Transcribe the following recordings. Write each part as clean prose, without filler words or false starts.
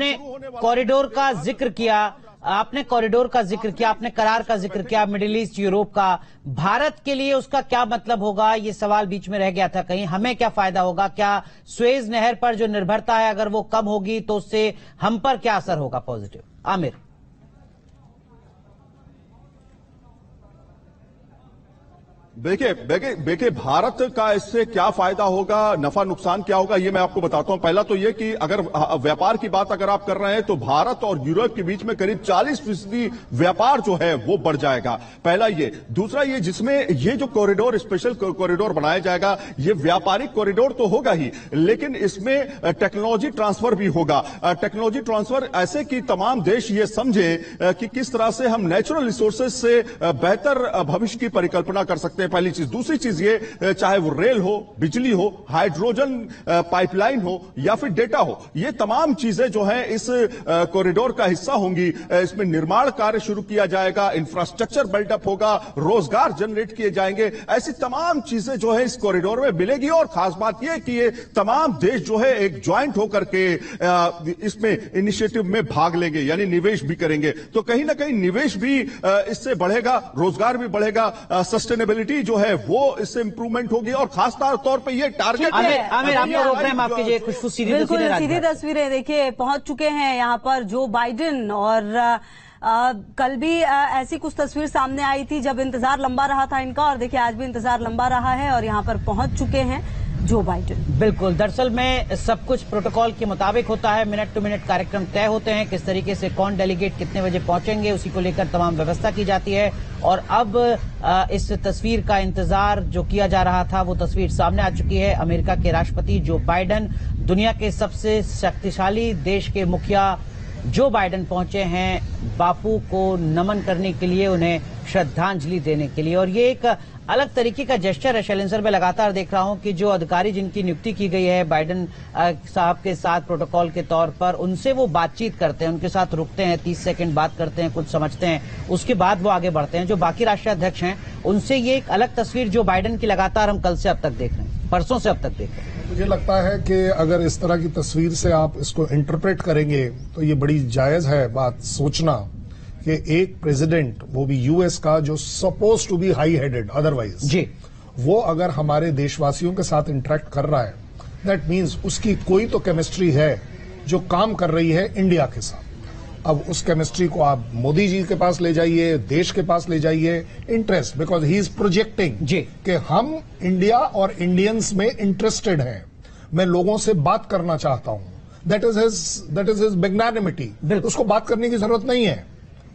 आपने कॉरिडोर का जिक्र किया, आपने करार का जिक्र किया, मिडिल ईस्ट, यूरोप का। भारत के लिए उसका क्या मतलब होगा, ये सवाल बीच में रह गया था कहीं। हमें क्या फायदा होगा? क्या सुएज नहर पर जो निर्भरता है अगर वो कम होगी तो उससे हम पर क्या असर होगा पॉजिटिव? आमिर। देखिए भारत का इससे क्या फायदा होगा, नफा नुकसान क्या होगा, ये मैं आपको बताता हूं। पहला तो ये कि अगर व्यापार की बात अगर आप कर रहे हैं तो भारत और यूरोप के बीच में करीब 40% व्यापार जो है वो बढ़ जाएगा। पहला ये। दूसरा ये, जिसमें ये जो कॉरिडोर, स्पेशल कॉरिडोर बनाया जाएगा, ये व्यापारिक कॉरिडोर तो होगा ही, लेकिन इसमें टेक्नोलॉजी ट्रांसफर भी होगा। टेक्नोलॉजी ट्रांसफर ऐसे कि तमाम देश ये समझे कि किस तरह से हम नेचुरल रिसोर्सेज से बेहतर भविष्य की परिकल्पना कर सकते हैं, पहली चीज। दूसरी चीज ये, चाहे वो रेल हो, बिजली हो, हाइड्रोजन पाइपलाइन हो या फिर डेटा हो, ये तमाम चीजें जो हैं इस कॉरिडोर का हिस्सा होंगी। इसमें निर्माण कार्य शुरू किया जाएगा, इंफ्रास्ट्रक्चर बिल्डअप होगा, रोजगार जनरेट किए जाएंगे। ऐसी तमाम चीजें जो है इस कॉरिडोर में मिलेगी। और खास बात यह कि ये तमाम देश जो है एक ज्वाइंट होकर के इसमें इनिशिएटिव में भाग लेंगे, यानी निवेश भी करेंगे। तो कहीं ना कहीं निवेश भी इससे बढ़ेगा, रोजगार भी बढ़ेगा, सस्टेनेबिलिटी जो है वो इससे इंप्रूवमेंट होगी। और खास तौर पे ये टारगेट आमिर आपको रोक रहे हैं, माफ कीजिए, खुशबू सीधी तस्वीरें देखिए पहुंच चुके हैं यहाँ पर जो बाइडेन। और कल भी ऐसी कुछ तस्वीर सामने आई थी जब इंतजार लंबा रहा था इनका, और देखिए आज भी इंतजार लंबा रहा है और यहाँ पर पहुंच चुके हैं जो बाइडेन। बिल्कुल, दरअसल में सब कुछ प्रोटोकॉल के मुताबिक होता है। मिनट टू मिनट कार्यक्रम तय होते हैं, किस तरीके से कौन डेलीगेट कितने बजे पहुंचेंगे, उसी को लेकर तमाम व्यवस्था की जाती है। और अब इस तस्वीर का इंतजार जो किया जा रहा था वो तस्वीर सामने आ चुकी है। अमेरिका के राष्ट्रपति जो बाइडेन, दुनिया के सबसे शक्तिशाली देश के मुखिया जो बाइडेन पहुंचे हैं बापू को नमन करने के लिए, उन्हें श्रद्धांजलि देने के लिए। और ये एक अलग तरीके का जेस्चर है शैलेंद्र सर। मैं लगातार देख रहा हूं कि जो अधिकारी जिनकी नियुक्ति की गई है बाइडेन साहब के साथ प्रोटोकॉल के तौर पर, उनसे वो बातचीत करते हैं, उनके साथ रुकते हैं, 30 सेकंड बात करते हैं, कुछ समझते हैं, उसके बाद वो आगे बढ़ते हैं। जो बाकी राष्ट्रीय अध्यक्ष हैं उनसे ये एक अलग तस्वीर जो बाइडेन की लगातार हम कल से अब तक देख रहे हैं, परसों से अब तक देख रहे हैं। मुझे लगता है कि अगर इस तरह की तस्वीर से आप इसको इंटरप्रेट करेंगे तो ये बड़ी जायज है बात सोचना कि एक प्रेसिडेंट, वो भी यूएस का, जो suppose to be high headed otherwise जी, वो अगर हमारे देशवासियों के साथ इंटरेक्ट कर रहा है, दैट मीन्स उसकी कोई तो केमिस्ट्री है जो काम कर रही है इंडिया के साथ। अब उस केमिस्ट्री को आप मोदी जी के पास ले जाइए, देश के पास ले जाइए, interest, because he is projecting कि हम इंडिया और इंडियंस में इंटरेस्टेड हैं, मैं लोगों से बात करना चाहता हूं। That is his magnanimity. उसको बात करने की जरूरत नहीं है,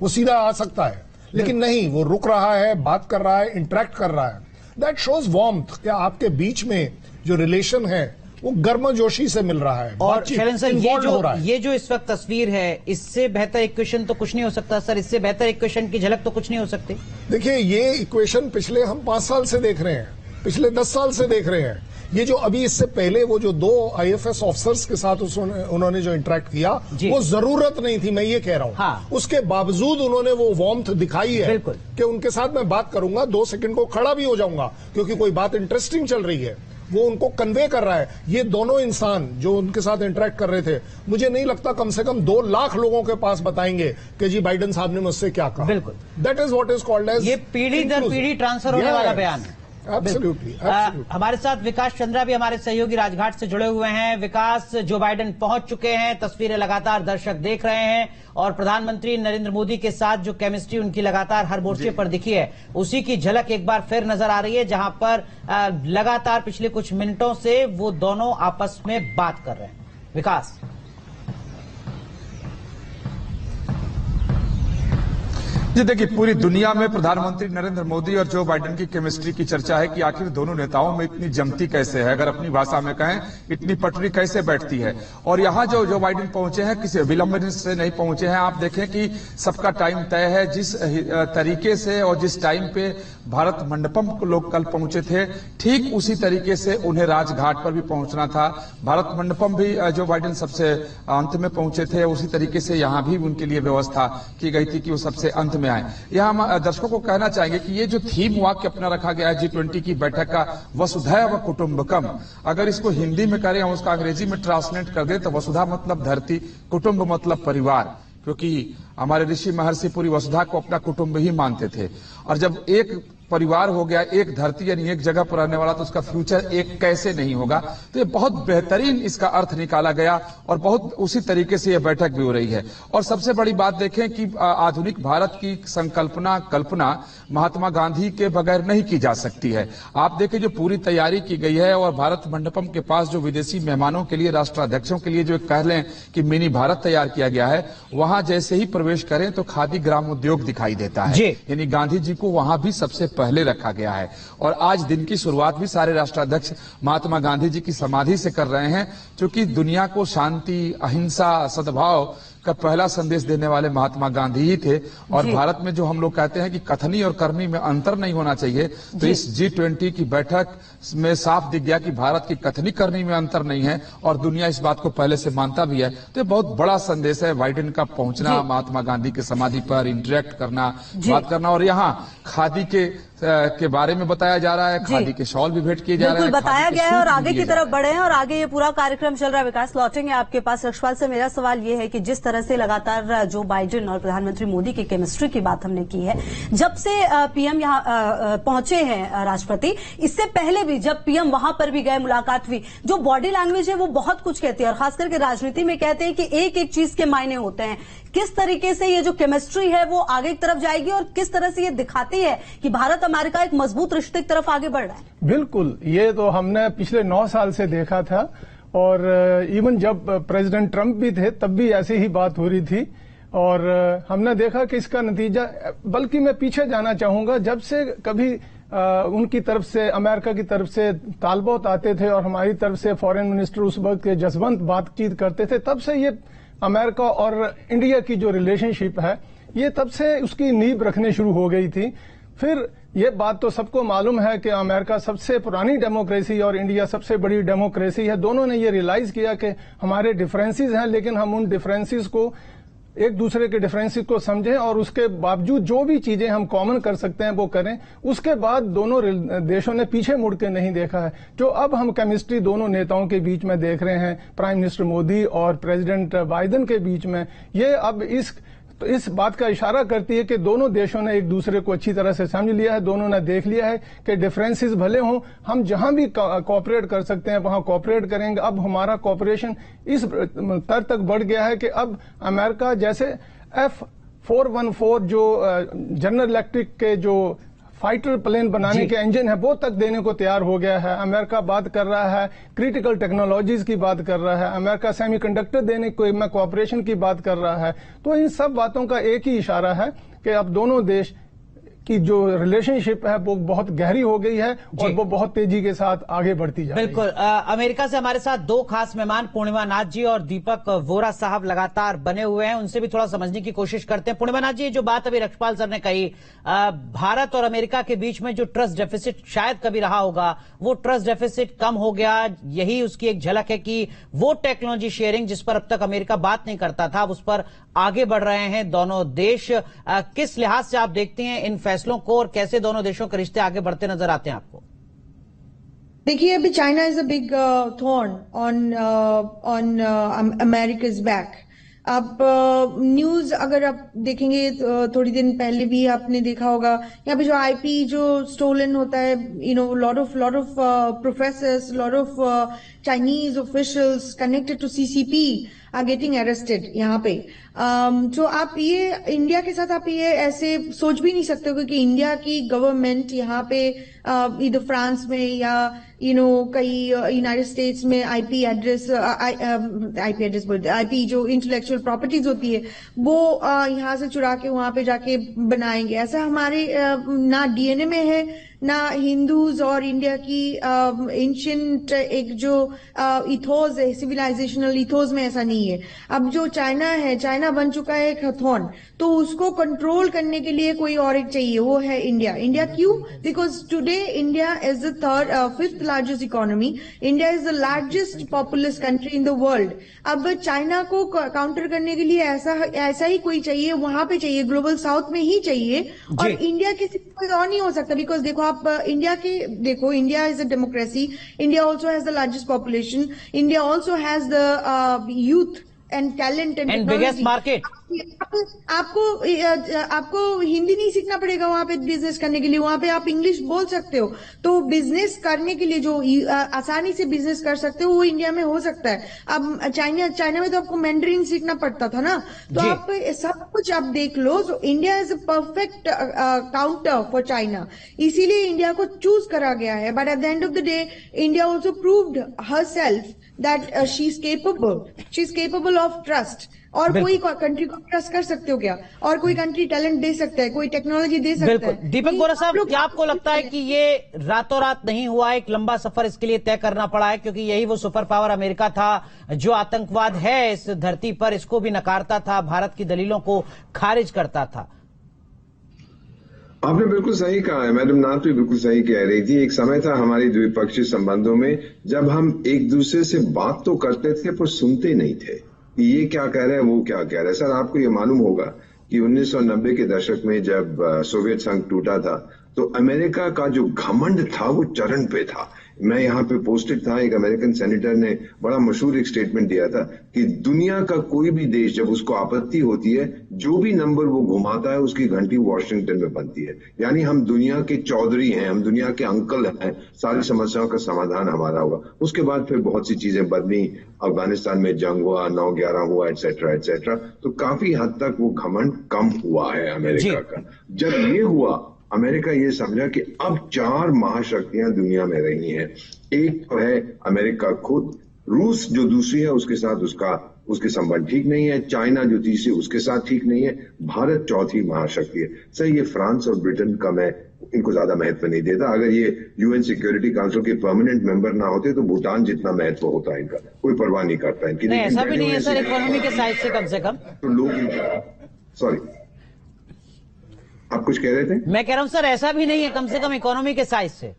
वो सीधा आ सकता है, लेकिन नहीं, वो रुक रहा है, बात कर रहा है, इंटरेक्ट कर रहा है। दैट शोज वार्मथ कि आपके बीच में जो रिलेशन है वो गर्मजोशी से मिल रहा है। और शैलेंद्र सर, ये जो इस वक्त तस्वीर है, इससे बेहतर इक्वेशन तो कुछ नहीं हो सकता सर, इससे बेहतर इक्वेशन की झलक तो कुछ नहीं हो सकती। देखिए, ये इक्वेशन पिछले हम 5 साल से देख रहे हैं, पिछले 10 साल से देख रहे हैं। ये जो अभी इससे पहले वो जो 2 आईएफएस ऑफिसर्स के साथ उन्होंने जो इंटरेक्ट किया, वो जरूरत नहीं थी, मैं ये कह रहा हूं। हाँ। उसके बावजूद उन्होंने वो वार्मथ दिखाई है कि उनके साथ मैं बात करूंगा, 2 सेकंड को खड़ा भी हो जाऊंगा क्योंकि कोई बात इंटरेस्टिंग चल रही है, वो उनको कन्वे कर रहा है। ये दोनों इंसान जो उनके साथ इंटरेक्ट कर रहे थे, मुझे नहीं लगता कम से कम 2 लाख लोगों के पास बताएंगे कि जी बाइडेन साहब ने मुझसे क्या कहा। बिल्कुल, that is what is called as, ये पीढ़ी दर पीढ़ी ट्रांसफर होने वाला बयान है। Absolutely. हमारे साथ विकास चंद्रा भी हमारे सहयोगी राजघाट से जुड़े हुए हैं। विकास, जो बाइडेन पहुंच चुके हैं, तस्वीरें लगातार दर्शक देख रहे हैं, और प्रधानमंत्री नरेंद्र मोदी के साथ जो केमिस्ट्री उनकी लगातार हर मोर्चे पर दिखी है, उसी की झलक एक बार फिर नजर आ रही है, जहां पर लगातार पिछले कुछ मिनटों से वो दोनों आपस में बात कर रहे हैं। विकास जी, देखिए, पूरी दुनिया में प्रधानमंत्री नरेंद्र मोदी और जो बाइडेन की केमिस्ट्री की चर्चा है कि आखिर दोनों नेताओं में इतनी जमती कैसे है, अगर अपनी भाषा में कहें इतनी पटरी कैसे बैठती है। और यहाँ जो बाइडेन पहुंचे हैं किसी विलंब से नहीं पहुंचे हैं। आप देखें कि सबका टाइम तय है, जिस तरीके से और जिस टाइम पे भारत मंडपम को लोग कल पहुंचे थे, ठीक उसी तरीके से उन्हें राजघाट पर भी पहुंचना था। भारत मंडपम भी जो बाइडेन सबसे अंत में पहुंचे थे, उसी तरीके से यहाँ भी उनके लिए व्यवस्था की गई थी कि वो सबसे अंत में में आए। यहाँ हम दर्शकों को कहना चाहेंगे कि ये जो थीम वाक्य अपना रखा गया है G20 की बैठक का, वसुधैव कुटुंबकम, अगर इसको हिंदी में करें, हम उसका अंग्रेजी में ट्रांसलेट कर दें तो वसुधा मतलब धरती, कुटुंब मतलब परिवार, क्योंकि हमारे ऋषि महर्षि पूरी वसुधा को अपना कुटुंब ही मानते थे। और जब एक परिवार हो गया, एक धरती यानी एक जगह पर रहने वाला, तो उसका फ्यूचर एक कैसे नहीं होगा। तो ये बहुत बेहतरीन इसका अर्थ निकाला गया और बहुत उसी तरीके से ये बैठक भी हो रही है। और सबसे बड़ी बात देखें कि आधुनिक भारत की कल्पना महात्मा गांधी के बगैर नहीं की जा सकती है। आप देखें जो पूरी तैयारी की गई है, और भारत मंडपम के पास जो विदेशी मेहमानों के लिए, राष्ट्राध्यक्षों के लिए जो कह लें कि मिनी भारत तैयार किया गया है, वहां जैसे ही प्रवेश करें तो खादी ग्राम उद्योग दिखाई देता है। यानी गांधी जी को वहां भी सबसे पहले रखा गया है। और आज दिन की शुरुआत भी सारे राष्ट्राध्यक्ष महात्मा गांधी जी की समाधि से कर रहे हैं, क्योंकि दुनिया को शांति, अहिंसा, सद्भाव का पहला संदेश देने वाले महात्मा गांधी ही थे। और भारत में जो हम लोग कहते हैं कि कथनी और करनी में अंतर नहीं होना चाहिए, तो इस G20 की बैठक में साफ दिख गया कि भारत की कथनी करनी में अंतर नहीं है और दुनिया इस बात को पहले से मानता भी है। तो ये बहुत बड़ा संदेश है बाइडेन का पहुंचना, महात्मा गांधी की समाधि पर इंटरेक्ट करना, बात करना। और यहाँ खादी के बारे में बताया जा रहा है, खादी के शॉल भी भेंट किए जा रहे हैं, बताया गया है। और आगे की तरफ बढ़े हैं और आगे ये पूरा कार्यक्रम चल रहा है। विकास, लौटेंगे आपके पास। यशपाल से मेरा सवाल ये है कि जिस तरह से लगातार जो बाइडेन और प्रधानमंत्री मोदी की केमिस्ट्री की बात हमने की है, जब से पीएम यहाँ पहुंचे हैं राष्ट्रपति, इससे पहले भी जब पीएम वहां पर भी गए, मुलाकात हुई, जो बॉडी लैंग्वेज है वो बहुत कुछ कहती है। और खास करके राजनीति में कहते हैं कि एक एक चीज के मायने होते हैं। किस तरीके से ये जो केमिस्ट्री है वो आगे की तरफ जाएगी और किस तरह से ये दिखाती है कि भारत अमेरिका एक मजबूत रिश्ते की तरफ आगे बढ़ रहा है? बिल्कुल, ये तो हमने पिछले 9 साल से देखा था। और इवन जब प्रेसिडेंट ट्रंप भी थे तब भी ऐसी ही बात हो रही थी। और हमने देखा कि इसका नतीजा, बल्कि मैं पीछे जाना चाहूंगा, जब से कभी उनकी तरफ से, अमेरिका की तरफ से तालबोत आते थे और हमारी तरफ से फॉरेन मिनिस्टर उस वक्त के जसवंत बातचीत करते थे, तब से ये अमेरिका और इंडिया की जो रिलेशनशिप है, ये तब से उसकी नींव रखने शुरू हो गई थी। फिर ये बात तो सबको मालूम है कि अमेरिका सबसे पुरानी डेमोक्रेसी और इंडिया सबसे बड़ी डेमोक्रेसी है। दोनों ने ये रियलाइज किया कि हमारे डिफरेंसेस हैं, लेकिन हम उन डिफरेंसेस को, एक दूसरे के डिफरेंसेस को समझें और उसके बावजूद जो भी चीजें हम कॉमन कर सकते हैं वो करें। उसके बाद दोनों देशों ने पीछे मुड़ के नहीं देखा है। जो अब हम केमिस्ट्री दोनों नेताओं के बीच में देख रहे हैं, प्राइम मिनिस्टर मोदी और प्रेसिडेंट बाइडेन के बीच में, ये अब इस बात का इशारा करती है कि दोनों देशों ने एक दूसरे को अच्छी तरह से समझ लिया है। दोनों ने देख लिया है कि डिफरेंसेस भले हों, हम जहां भी कोऑपरेट कर सकते हैं वहां कोऑपरेट करेंगे। अब हमारा कोऑपरेशन इस स्तर तक बढ़ गया है कि अब अमेरिका जैसे F414 जो जनरल इलेक्ट्रिक के जो फाइटर प्लेन बनाने के इंजन है, वो तक देने को तैयार हो गया है। अमेरिका बात कर रहा है क्रिटिकल टेक्नोलॉजीज की बात कर रहा है, अमेरिका सेमीकंडक्टर देने को में कोऑपरेशन की बात कर रहा है। तो इन सब बातों का एक ही इशारा है कि अब दोनों देश की जो रिलेशनशिप है वो बहुत गहरी हो गई है और वो बहुत तेजी के साथ आगे बढ़ती जा रही है। बिल्कुल। अमेरिका से हमारे साथ 2 खास मेहमान पूर्णिमा नाथ जी और दीपक वोरा साहब लगातार बने हुए हैं, उनसे भी थोड़ा समझने की कोशिश करते हैं। पूर्णिमा नाथ जी, जो बात अभी रक्षपाल सर ने कही, भारत और अमेरिका के बीच में जो ट्रस्ट डेफिसिट शायद कभी रहा होगा, वो ट्रस्ट डेफिसिट कम हो गया। यही उसकी एक झलक है कि वो टेक्नोलॉजी शेयरिंग जिस पर अब तक अमेरिका बात नहीं करता था, उस पर आगे बढ़ रहे हैं दोनों देश। किस लिहाज से आप देखते हैं इन फैसलों को और कैसे दोनों देशों के रिश्ते आगे बढ़ते नजर आते हैं आपको? देखिए, अभी China is a big thorn on अमेरिका's बैक। आप न्यूज अगर आप देखेंगे, थोड़ी दिन पहले भी आपने देखा होगा, यहाँ पे जो आईपी जो स्टोलन होता है, lot of professors, lot of Chinese officials connected to CCP are getting arrested यहाँ पे। तो आप ये इंडिया के साथ आप ये ऐसे सोच भी नहीं सकते हो कि इंडिया की गवर्नमेंट यहाँ पे इधर फ्रांस में या कई यूनाइटेड स्टेट्स में आईपी एड्रेस बोलते हैं, आईपी जो इंटेलेक्चुअल प्रॉपर्टीज होती है वो यहाँ से चुरा के वहां पे जाके बनाएंगे। ऐसा हमारे ना डीएनए में है, ना हिंदूज और इंडिया की एंशियंट एक जो इथोस है, सिविलाइजेशनल इथोस में ऐसा नहीं है। अब जो चाइना है, चाइना बन चुका है एक हथौन, तो उसको कंट्रोल करने के लिए कोई और एक चाहिए, वो है इंडिया। इंडिया क्यों? Because today India is the fifth largest economy, India is the largest populace country in the world. अब चाइना को काउंटर करने के लिए ऐसा ही कोई चाहिए, वहां पे चाहिए, ग्लोबल साउथ में ही चाहिए, और इंडिया के कोई और नहीं हो सकता। बिकॉज देखो आप India is a democracy, India also has the largest population, India also has the youth and talent and biggest market. आपको हिंदी नहीं सीखना पड़ेगा वहां पे बिजनेस करने के लिए, वहां पे आप इंग्लिश बोल सकते हो। तो बिजनेस करने के लिए जो आसानी से बिजनेस कर सकते हो वो इंडिया में हो सकता है। अब चाइना में तो आपको मैंडरिन सीखना पड़ता था ना, तो आप सब कुछ आप देख लो। तो India is a perfect counter for China, इसीलिए इंडिया को चूज करा गया है। But at the end of the day India also proved herself that she is capable of trust. और कोई कंट्री को ट्रस्ट कर सकते हो क्या? और कोई कंट्री टैलेंट दे सकता है, कोई टेक्नोलॉजी दे सकता है? दीपक बोरा साहब, क्या आपको लगता है कि ये रातों रात नहीं हुआ, एक लंबा सफर इसके लिए तय करना पड़ा है? क्योंकि यही वो सुपर पावर अमेरिका था जो आतंकवाद है इस धरती पर, इसको भी नकारता था, भारत की दलीलों को खारिज करता था। आपने बिल्कुल सही कहा है, मैडम नाथ भी बिल्कुल सही कह रही थी। एक समय था हमारी द्विपक्षीय संबंधों में जब हम एक दूसरे से बात तो करते थे पर सुनते नहीं थे, ये क्या कह रहे हैं, वो क्या कह रहे हैं। सर, आपको ये मालूम होगा कि 1990 के दशक में जब सोवियत संघ टूटा था तो अमेरिका का जो घमंड था वो चरण पे था। मैं यहाँ पे पोस्टेड था, एक अमेरिकन सेनेटर ने बड़ा मशहूर एक स्टेटमेंट दिया था कि दुनिया का कोई भी देश जब उसको आपत्ति होती है, जो भी नंबर वो घुमाता है उसकी घंटी वॉशिंगटन में बनती है। यानी हम दुनिया के चौधरी हैं, हम दुनिया के अंकल हैं, सारी समस्याओं का समाधान हमारा होगा। उसके बाद फिर बहुत सी चीजें बदली, अफगानिस्तान में जंग हुआ, 9/11 हुआ, एटसेट्रा एटसेट्रा। तो काफी हद तक वो घमंड कम हुआ है अमेरिका का। जब ये हुआ, अमेरिका ये समझा कि अब 4 महाशक्तियां दुनिया में रही हैं। एक तो है अमेरिका खुद, रूस जो दूसरी है उसके साथ उसके संबंध ठीक नहीं है, चाइना जो तीसरी उसके साथ ठीक नहीं है, भारत चौथी महाशक्ति है। सर, ये फ्रांस और ब्रिटेन का मैं इनको ज्यादा महत्व नहीं देता। अगर ये यूएन सिक्योरिटी काउंसिल के परमानेंट मेंबर ना होते तो भूटान जितना महत्व होता इनका, कोई परवाह नहीं करता इनकी। नहीं, ऐसा भी नहीं है सर, इकोनॉमी के साइज से कम से कम तो लोग, सॉरी आप कुछ कह रहे थे? मैं कह रहा हूं सर, ऐसा भी नहीं है कम से कम इकोनॉमी के साइज से।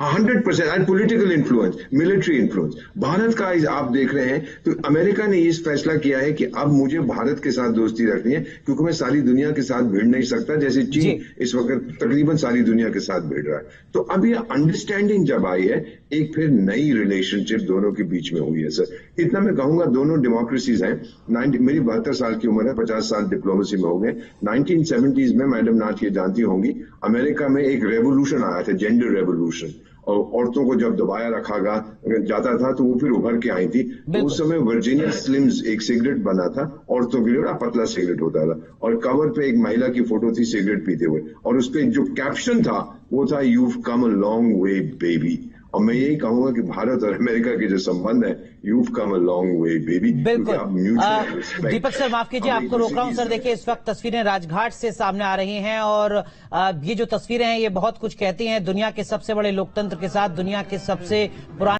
100% and political influence, military influence Bharat का आप देख रहे हैं। तो अमेरिका ने इस फैसला किया है कि अब मुझे भारत के साथ दोस्ती रखनी है, क्योंकि मैं सारी दुनिया के साथ भिड़ नहीं सकता, जैसे चीन इस वक्त तकरीबन सारी दुनिया के साथ भिड़ रहा है। तो अब ये अंडरस्टैंडिंग जब आई है, एक फिर नई रिलेशनशिप दोनों के बीच में हुई है। सर, इतना मैं कहूंगा, दोनों डेमोक्रेसीज हैं। मेरी 72 साल की उम्र है, 50 साल डिप्लोमेसी में हो गए। 1970s में, मैडम नाथ ये जानती होंगी, अमेरिका में एक रेवोल्यूशन आया था, जेंडर रेवोल्यूशन, और औरतों को जब दबाया रखा जाता था तो वो फिर उभर के आई थी। तो उस समय वर्जीनिया स्लिम्स एक सिगरेट बना था औरतों के लिए, बड़ा पतला सिगरेट होता था, और कवर पे एक महिला की फोटो थी सिगरेट पीते हुए, और उस पर जो कैप्शन था वो था, "You've come a long way, baby"। और मैं यही कहूंगा कि भारत और अमेरिका के जो संबंध है, "You've come a long way, baby"। बिल्कुल। दीपक सर, माफ कीजिए, आपको रोक रहा हूं सर। देखिए, इस वक्त तस्वीरें राजघाट से सामने आ रही हैं, और ये जो तस्वीरें हैं ये बहुत कुछ कहती हैं। दुनिया के सबसे बड़े लोकतंत्र के साथ, दुनिया के सबसे पुराने